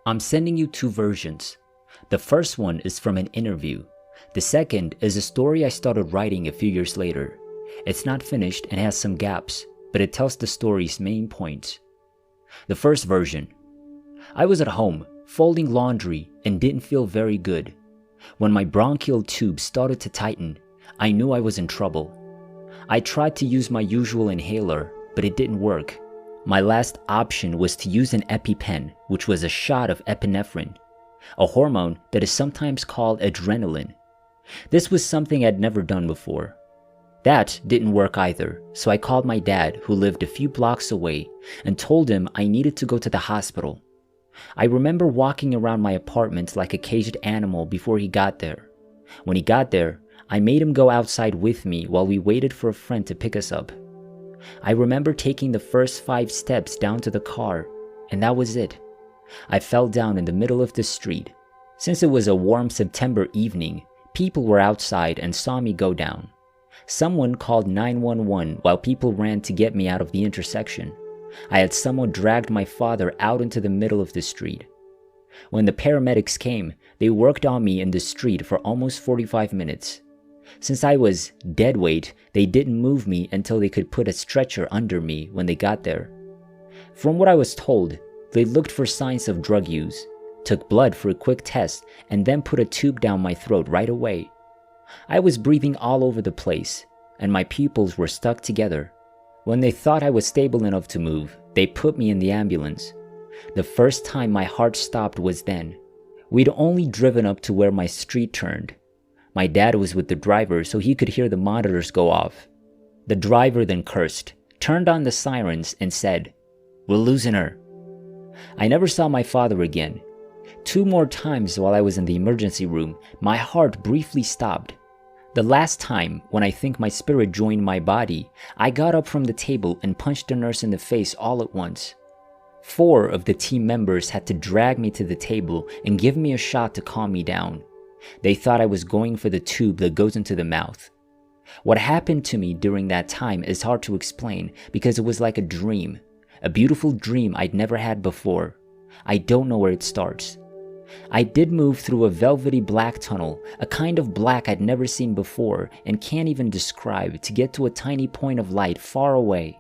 I'm sending you two versions. The first one is from an interview. The second is a story I started writing a few years later. It's not finished and has some gaps, but it tells the story's main points. The first version. I was at home, folding laundry, and didn't feel very good. When my bronchial tube started to tighten, I knew I was in trouble. I tried to use my usual inhaler, but it didn't work. My last option was to use an EpiPen, which was a shot of epinephrine, a hormone that is sometimes called adrenaline. This was something I'd never done before. That didn't work either, so I called my dad, who lived a few blocks away, and told him I needed to go to the hospital. I remember walking around my apartment like a caged animal before he got there. When he got there, I made him go outside with me while we waited for a friend to pick us up. I remember taking the first 5 steps down to the car, and that was it. I fell down in the middle of the street. Since it was a warm September evening, people were outside and saw me go down. Someone called 911 while people ran to get me out of the intersection. I had someone dragged my father out into the middle of the street. When the paramedics came, they worked on me in the street for almost 45 minutes. Since I was dead weight, they didn't move me until they could put a stretcher under me when they got there. From what I was told, they looked for signs of drug use, took blood for a quick test, and then put a tube down my throat right away. I was breathing all over the place, and my pupils were stuck together. When they thought I was stable enough to move, they put me in the ambulance. The first time my heart stopped was then. We'd only driven up to where my street turned. My dad was with the driver so he could hear the monitors go off. The driver then cursed, turned on the sirens, and said, "We're losing her." I never saw my father again. 2 more times while I was in the emergency room, my heart briefly stopped. The last time, when I think my spirit joined my body, I got up from the table and punched the nurse in the face all at once. 4 of the team members had to drag me to the table and give me a shot to calm me down. They thought I was going for the tube that goes into the mouth. What happened to me during that time is hard to explain because it was like a dream, a beautiful dream I'd never had before. I don't know where it starts. I did move through a velvety black tunnel, a kind of black I'd never seen before and can't even describe, to get to a tiny point of light far away.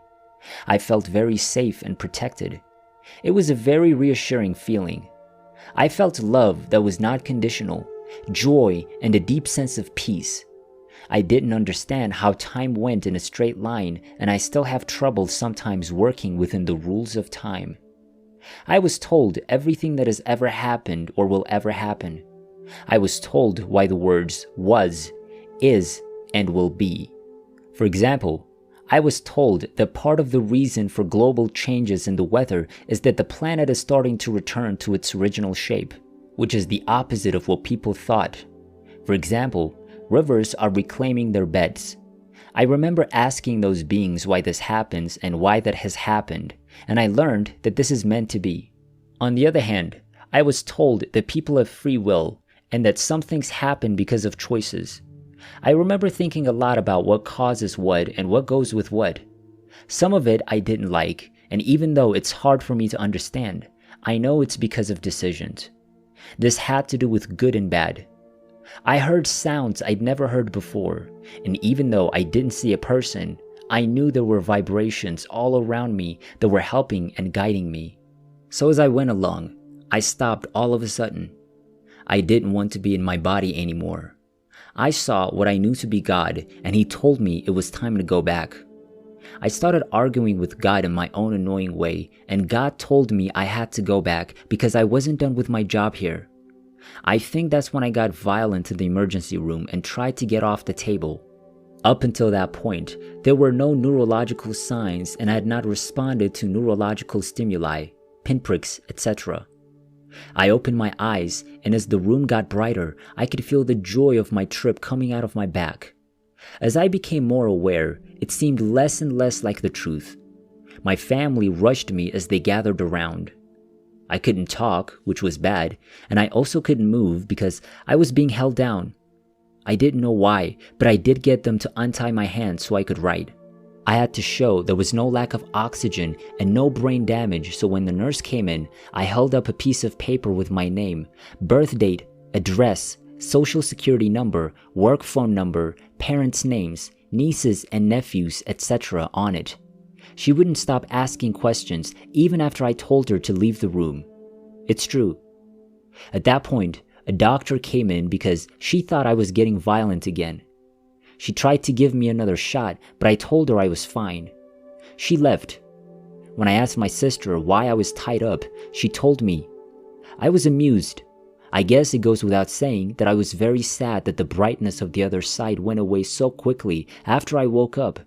I felt very safe and protected. It was a very reassuring feeling. I felt love that was not conditional, joy, and a deep sense of peace. I didn't understand how time went in a straight line, and I still have trouble sometimes working within the rules of time. I was told everything that has ever happened or will ever happen. I was told why the words was, is, and will be. For example, I was told that part of the reason for global changes in the weather is that the planet is starting to return to its original shape, which is the opposite of what people thought. For example, rivers are reclaiming their beds. I remember asking those beings why this happens and why that has happened, and I learned that this is meant to be. On the other hand, I was told that people have free will and that some things happen because of choices. I remember thinking a lot about what causes what and what goes with what. Some of it I didn't like, and even though it's hard for me to understand, I know it's because of decisions. This had to do with good and bad. I heard sounds I'd never heard before, and even though I didn't see a person, I knew there were vibrations all around me that were helping and guiding me. So as I went along, I stopped all of a sudden. I didn't want to be in my body anymore. I saw what I knew to be God, and He told me it was time to go back. I started arguing with God in my own annoying way, and God told me I had to go back because I wasn't done with my job here. I think that's when I got violent in the emergency room and tried to get off the table. Up until that point, there were no neurological signs and I had not responded to neurological stimuli, pinpricks, etc. I opened my eyes, and as the room got brighter, I could feel the joy of my trip coming out of my back. As I became more aware, it seemed less and less like the truth. My family rushed me as they gathered around. I couldn't talk, which was bad, and I also couldn't move because I was being held down. I didn't know why, but I did get them to untie my hands so I could write. I had to show there was no lack of oxygen and no brain damage, so when the nurse came in, I held up a piece of paper with my name, birth date, address, social security number, work phone number, parents' names, nieces and nephews, etc. on it. She wouldn't stop asking questions even after I told her to leave the room. It's true. At that point, a doctor came in because she thought I was getting violent again. She tried to give me another shot, but I told her I was fine. She left. When I asked my sister why I was tied up, she told me. I was amused. I guess it goes without saying that I was very sad that the brightness of the other side went away so quickly after I woke up.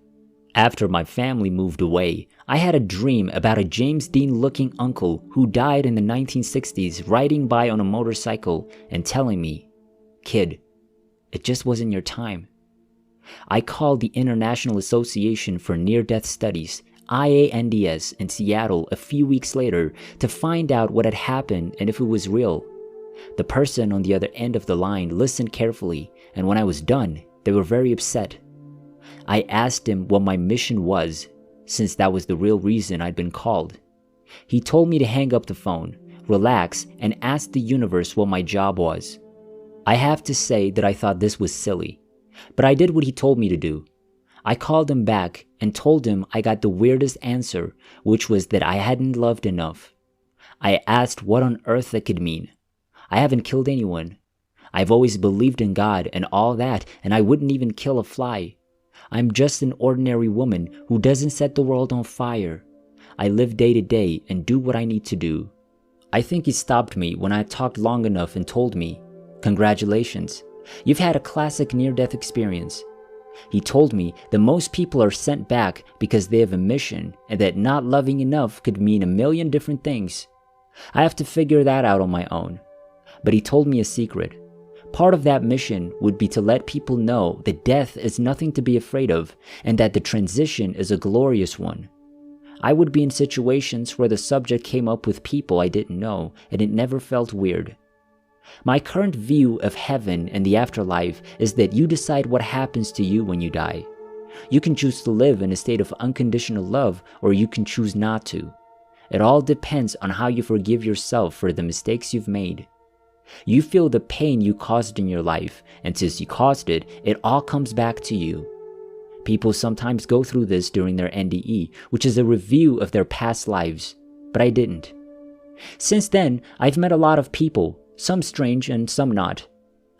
After my family moved away, I had a dream about a James Dean-looking uncle who died in the 1960s riding by on a motorcycle and telling me, "Kid, it just wasn't your time." I called the International Association for Near-Death Studies, IANDS, in Seattle a few weeks later to find out what had happened and if it was real. The person on the other end of the line listened carefully, and when I was done, they were very upset. I asked him what my mission was, since that was the real reason I'd been called. He told me to hang up the phone, relax, and ask the universe what my job was. I have to say that I thought this was silly, but I did what he told me to do. I called him back and told him I got the weirdest answer, which was that I hadn't loved enough. I asked what on earth that could mean. I haven't killed anyone. I've always believed in God and all that, and I wouldn't even kill a fly. I'm just an ordinary woman who doesn't set the world on fire. I live day to day and do what I need to do. I think he stopped me when I had talked long enough and told me, "Congratulations, you've had a classic near-death experience." He told me that most people are sent back because they have a mission and that not loving enough could mean a million different things. I have to figure that out on my own. But he told me a secret. Part of that mission would be to let people know that death is nothing to be afraid of and that the transition is a glorious one. I would be in situations where the subject came up with people I didn't know and it never felt weird. My current view of heaven and the afterlife is that you decide what happens to you when you die. You can choose to live in a state of unconditional love or you can choose not to. It all depends on how you forgive yourself for the mistakes you've made. You feel the pain you caused in your life, and since you caused it, it all comes back to you. People sometimes go through this during their NDE, which is a review of their past lives, but I didn't. Since then, I've met a lot of people, some strange and some not.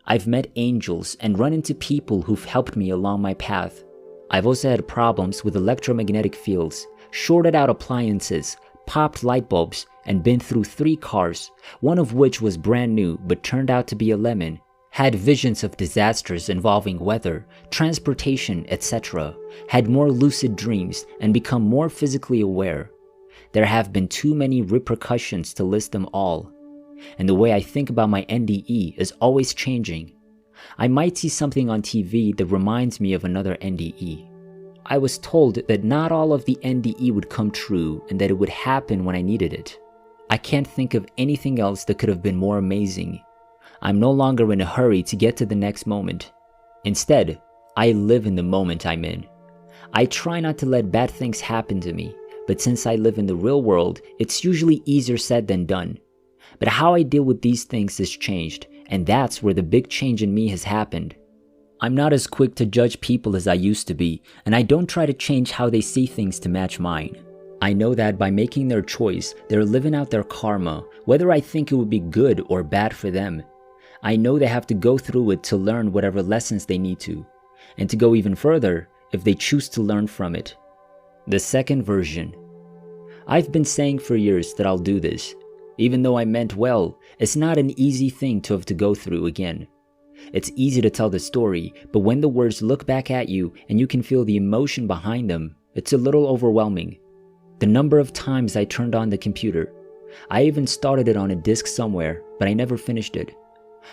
I've met angels and run into people who've helped me along my path. I've also had problems with electromagnetic fields, shorted out appliances, popped light bulbs, and been through 3 cars, one of which was brand new but turned out to be a lemon, had visions of disasters involving weather, transportation, etc., had more lucid dreams, and become more physically aware. There have been too many repercussions to list them all. And the way I think about my NDE is always changing. I might see something on TV that reminds me of another NDE. I was told that not all of the NDE would come true and that it would happen when I needed it. I can't think of anything else that could have been more amazing. I'm no longer in a hurry to get to the next moment. Instead, I live in the moment I'm in. I try not to let bad things happen to me, but since I live in the real world, it's usually easier said than done. But how I deal with these things has changed, and that's where the big change in me has happened. I'm not as quick to judge people as I used to be, and I don't try to change how they see things to match mine. I know that by making their choice, they're living out their karma, whether I think it would be good or bad for them. I know they have to go through it to learn whatever lessons they need to, and to go even further if they choose to learn from it. The second version. I've been saying for years that I'll do this. Even though I meant well, it's not an easy thing to have to go through again. It's easy to tell the story, but when the words look back at you and you can feel the emotion behind them, it's a little overwhelming. The number of times I turned on the computer. I even started it on a disk somewhere, but I never finished it.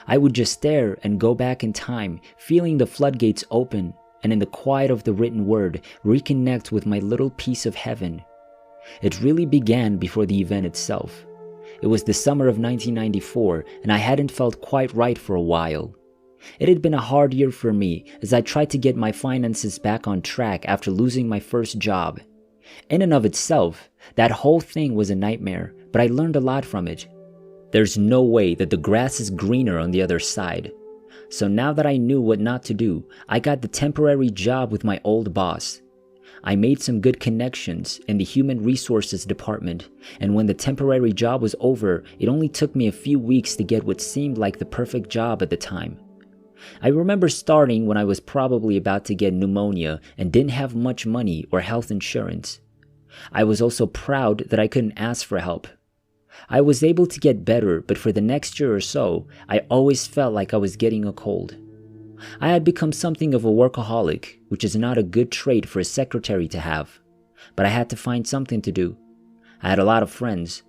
I would just stare and go back in time, feeling the floodgates open, and in the quiet of the written word, reconnect with my little piece of heaven. It really began before the event itself. It was the summer of 1994, and I hadn't felt quite right for a while. It had been a hard year for me as I tried to get my finances back on track after losing my first job. In and of itself, that whole thing was a nightmare, but I learned a lot from it. There's no way that the grass is greener on the other side. So now that I knew what not to do, I got the temporary job with my old boss. I made some good connections in the human resources department, and when the temporary job was over, it only took me a few weeks to get what seemed like the perfect job at the time. I remember starting when I was probably about to get pneumonia and didn't have much money or health insurance. I was also proud that I couldn't ask for help. I was able to get better, but for the next year or so, I always felt like I was getting a cold. I had become something of a workaholic, which is not a good trait for a secretary to have. But I had to find something to do. I had a lot of friends.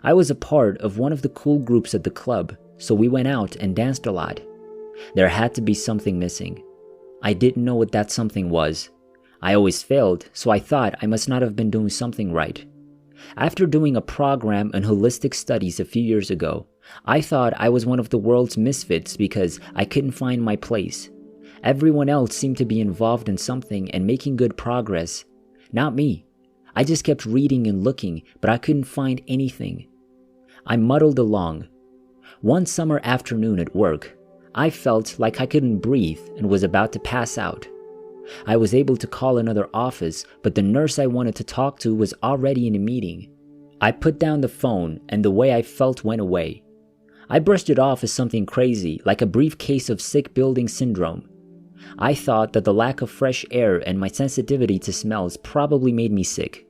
I was a part of one of the cool groups at the club, so we went out and danced a lot. There had to be something missing. I didn't know what that something was. I always failed, so I thought I must not have been doing something right. After doing a program in holistic studies a few years ago, I thought I was one of the world's misfits because I couldn't find my place. Everyone else seemed to be involved in something and making good progress. Not me. I just kept reading and looking, but I couldn't find anything. I muddled along. One summer afternoon at work, I felt like I couldn't breathe and was about to pass out. I was able to call another office, but the nurse I wanted to talk to was already in a meeting. I put down the phone and the way I felt went away. I brushed it off as something crazy, like a brief case of sick building syndrome. I thought that the lack of fresh air and my sensitivity to smells probably made me sick.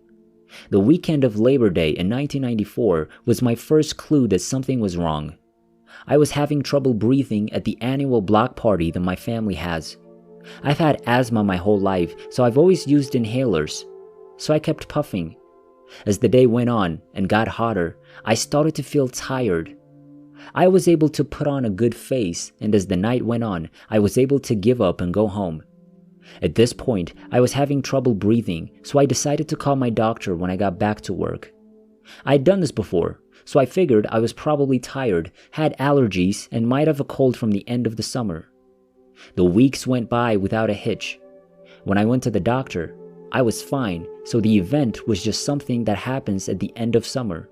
The weekend of Labor Day in 1994 was my first clue that something was wrong. I was having trouble breathing at the annual block party that my family has. I've had asthma my whole life, so I've always used inhalers. So I kept puffing. As the day went on and got hotter, I started to feel tired. I was able to put on a good face, and as the night went on, I was able to give up and go home. At this point, I was having trouble breathing, so I decided to call my doctor when I got back to work. I'd done this before, so I figured I was probably tired, had allergies, and might have a cold from the end of the summer. The weeks went by without a hitch. When I went to the doctor, I was fine, so the event was just something that happens at the end of summer.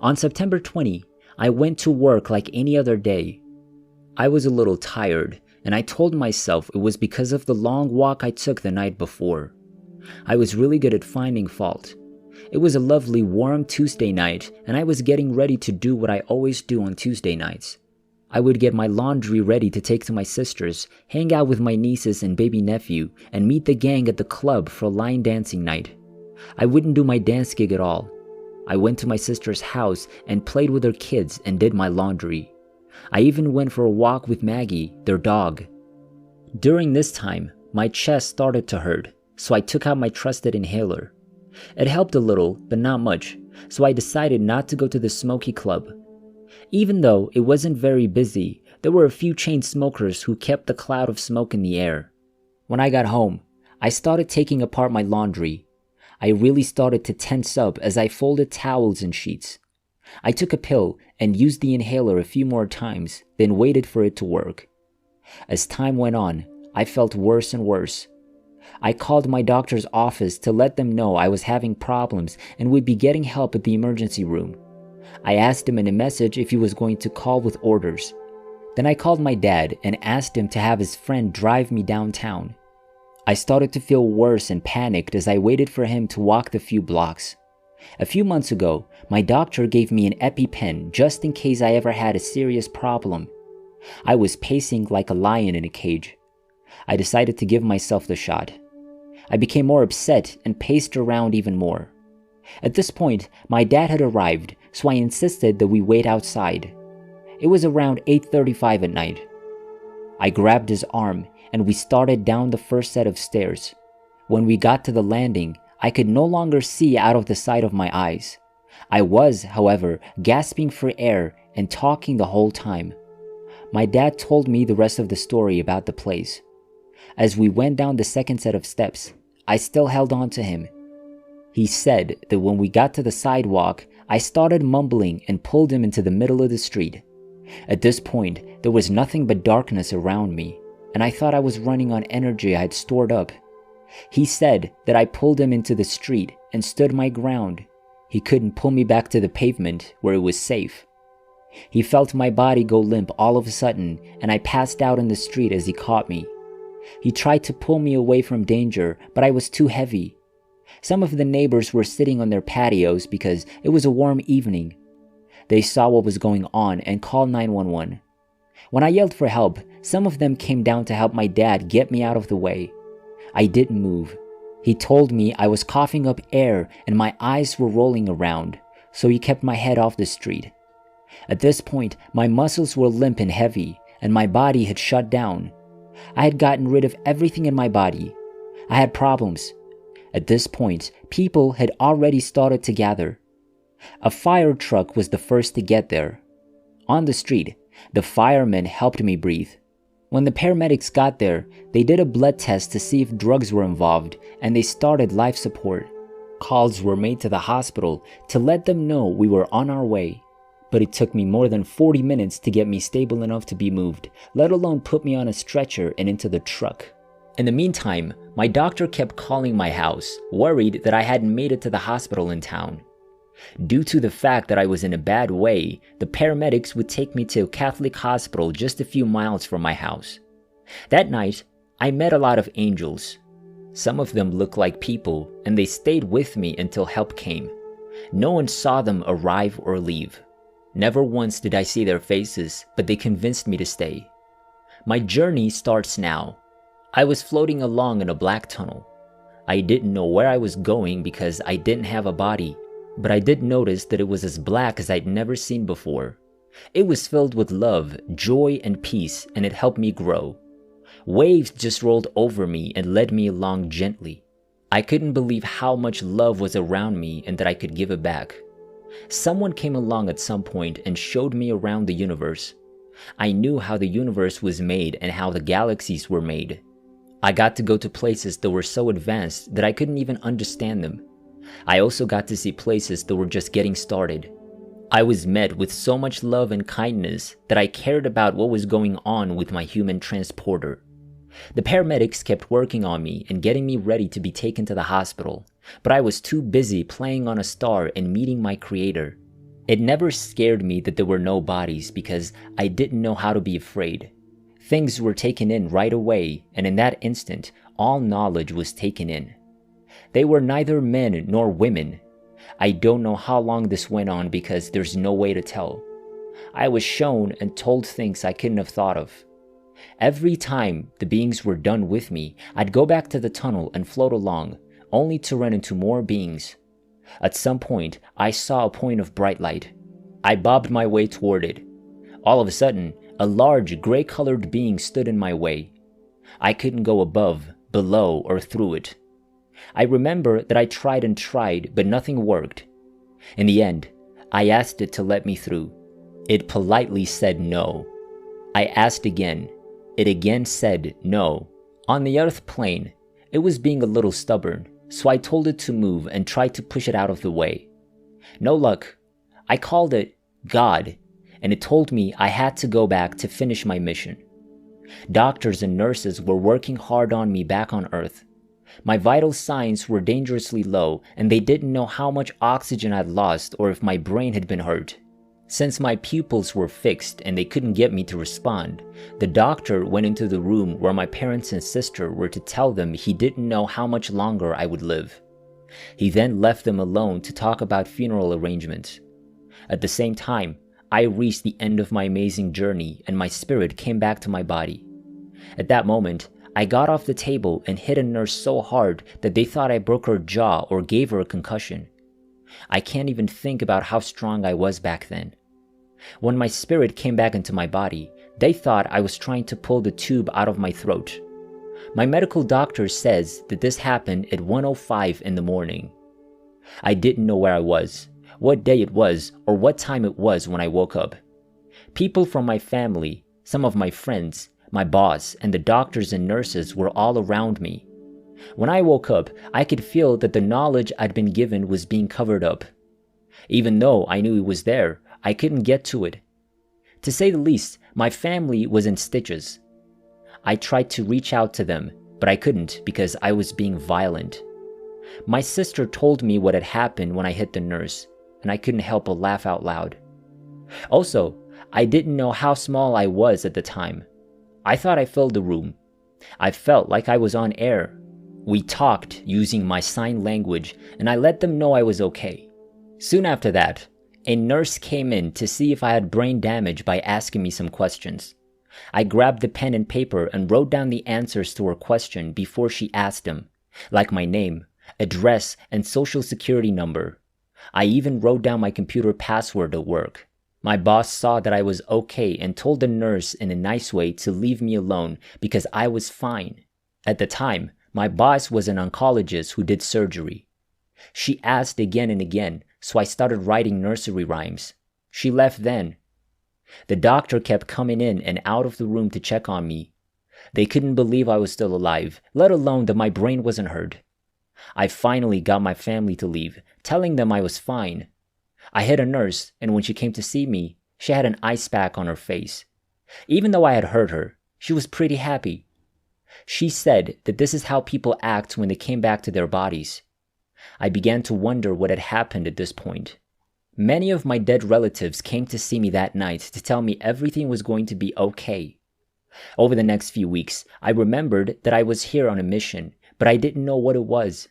On September 20, I went to work like any other day. I was a little tired, and I told myself it was because of the long walk I took the night before. I was really good at finding fault. It was a lovely warm Tuesday night, and I was getting ready to do what I always do on Tuesday nights. I would get my laundry ready to take to my sister's, hang out with my nieces and baby nephew, and meet the gang at the club for a line dancing night. I wouldn't do my dance gig at all. I went to my sister's house and played with her kids and did my laundry. I even went for a walk with Maggie, their dog. During this time, my chest started to hurt, so I took out my trusted inhaler. It helped a little, but not much, so I decided not to go to the smoky club. Even though it wasn't very busy, there were a few chain smokers who kept the cloud of smoke in the air. When I got home, I started taking apart my laundry. I really started to tense up as I folded towels and sheets. I took a pill and used the inhaler a few more times, then waited for it to work. As time went on, I felt worse and worse. I called my doctor's office to let them know I was having problems and would be getting help at the emergency room. I asked him in a message if he was going to call with orders. Then I called my dad and asked him to have his friend drive me downtown. I started to feel worse and panicked as I waited for him to walk the few blocks. A few months ago, my doctor gave me an EpiPen just in case I ever had a serious problem. I was pacing like a lion in a cage. I decided to give myself the shot. I became more upset and paced around even more. At this point, my dad had arrived, so I insisted that we wait outside. It was around 8:35 at night. I grabbed his arm and we started down the first set of stairs. When we got to the landing, I could no longer see out of the side of my eyes. I was, however, gasping for air and talking the whole time. My dad told me the rest of the story about the place. As we went down the second set of steps, I still held on to him. He said that when we got to the sidewalk, I started mumbling and pulled him into the middle of the street. At this point, there was nothing but darkness around me, and I thought I was running on energy I had stored up. He said that I pulled him into the street and stood my ground. He couldn't pull me back to the pavement where it was safe. He felt my body go limp all of a sudden, and I passed out in the street as he caught me. He tried to pull me away from danger, but I was too heavy. Some of the neighbors were sitting on their patios because it was a warm evening. They saw what was going on and called 911. When I yelled for help, some of them came down to help my dad get me out of the way. I didn't move. He told me I was coughing up air and my eyes were rolling around, so he kept my head off the street. At this point, my muscles were limp and heavy, and my body had shut down. I had gotten rid of everything in my body. I had problems. At this point, people had already started to gather. A fire truck was the first to get there. On the street, the firemen helped me breathe. When the paramedics got there, they did a blood test to see if drugs were involved, and they started life support. Calls were made to the hospital to let them know we were on our way. But it took me more than 40 minutes to get me stable enough to be moved, let alone put me on a stretcher and into the truck. In the meantime, my doctor kept calling my house, worried that I hadn't made it to the hospital in town. Due to the fact that I was in a bad way, the paramedics would take me to a Catholic hospital just a few miles from my house. That night, I met a lot of angels. Some of them looked like people, and they stayed with me until help came. No one saw them arrive or leave. Never once did I see their faces, but they convinced me to stay. My journey starts now. I was floating along in a black tunnel. I didn't know where I was going because I didn't have a body, but I did notice that it was as black as I'd never seen before. It was filled with love, joy, and peace, and it helped me grow. Waves just rolled over me and led me along gently. I couldn't believe how much love was around me and that I could give it back. Someone came along at some point and showed me around the universe. I knew how the universe was made and how the galaxies were made. I got to go to places that were so advanced that I couldn't even understand them. I also got to see places that were just getting started. I was met with so much love and kindness that I cared about what was going on with my human transporter. The paramedics kept working on me and getting me ready to be taken to the hospital, but I was too busy playing on a star and meeting my creator. It never scared me that there were no bodies because I didn't know how to be afraid. Things were taken in right away, and in that instant, all knowledge was taken in. They were neither men nor women. I don't know how long this went on because there's no way to tell. I was shown and told things I couldn't have thought of. Every time the beings were done with me, I'd go back to the tunnel and float along, only to run into more beings. At some point, I saw a point of bright light. I bobbed my way toward it. All of a sudden, a large gray-colored being stood in my way. I couldn't go above, below, or through it. I remember that I tried and tried, but nothing worked. In the end, I asked it to let me through. It politely said no. I asked again. It again said no. On the earth plane, it was being a little stubborn, so I told it to move and tried to push it out of the way. No luck. I called it God, and it told me I had to go back to finish my mission. Doctors and nurses were working hard on me back on Earth. My vital signs were dangerously low, and they didn't know how much oxygen I'd lost or if my brain had been hurt. Since my pupils were fixed and they couldn't get me to respond, the doctor went into the room where my parents and sister were to tell them he didn't know how much longer I would live. He then left them alone to talk about funeral arrangements. At the same time, I reached the end of my amazing journey and my spirit came back to my body. At that moment, I got off the table and hit a nurse so hard that they thought I broke her jaw or gave her a concussion. I can't even think about how strong I was back then. When my spirit came back into my body, they thought I was trying to pull the tube out of my throat. My medical doctor says that this happened at 1:05 in the morning. I didn't know where I was, what day it was, or what time it was when I woke up. People from my family, some of my friends, my boss, and the doctors and nurses were all around me. When I woke up, I could feel that the knowledge I'd been given was being covered up. Even though I knew it was there, I couldn't get to it. To say the least, my family was in stitches. I tried to reach out to them, but I couldn't because I was being violent. My sister told me what had happened when I hit the nurse, and I couldn't help but laugh out loud. Also, I didn't know how small I was at the time. I thought I filled the room. I felt like I was on air. We talked using my sign language, and I let them know I was okay. Soon after that, a nurse came in to see if I had brain damage by asking me some questions. I grabbed the pen and paper and wrote down the answers to her question before she asked them, like my name, address, and social security number. I even wrote down my computer password at work. My boss saw that I was okay and told the nurse in a nice way to leave me alone because I was fine. At the time, my boss was an oncologist who did surgery. She asked again and again, so I started writing nursery rhymes. She left then. The doctor kept coming in and out of the room to check on me. They couldn't believe I was still alive, let alone that my brain wasn't hurt. I finally got my family to leave, telling them I was fine. I hit a nurse, and when she came to see me, she had an ice pack on her face. Even though I had hurt her, she was pretty happy. She said that this is how people act when they came back to their bodies. I began to wonder what had happened at this point. Many of my dead relatives came to see me that night to tell me everything was going to be okay. Over the next few weeks, I remembered that I was here on a mission, but I didn't know what it was.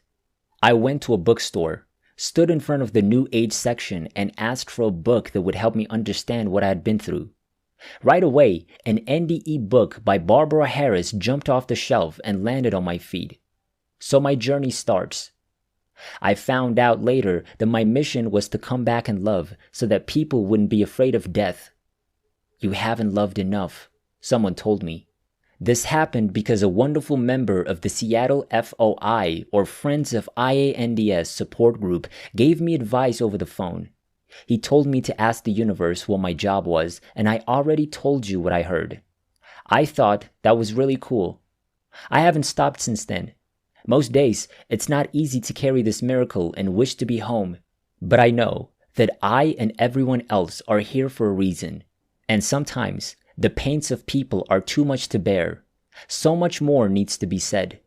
I went to a bookstore, stood in front of the New Age section, and asked for a book that would help me understand what I had been through. Right away, an NDE book by Barbara Harris jumped off the shelf and landed on my feet. So my journey starts. I found out later that my mission was to come back and love so that people wouldn't be afraid of death. You haven't loved enough, someone told me. This happened because a wonderful member of the Seattle FOI, or Friends of IANDS support group, gave me advice over the phone. He told me to ask the universe what my job was, and I already told you what I heard. I thought that was really cool. I haven't stopped since then. Most days, it's not easy to carry this miracle and wish to be home. But I know that I and everyone else are here for a reason. And sometimes, the pains of people are too much to bear. So much more needs to be said.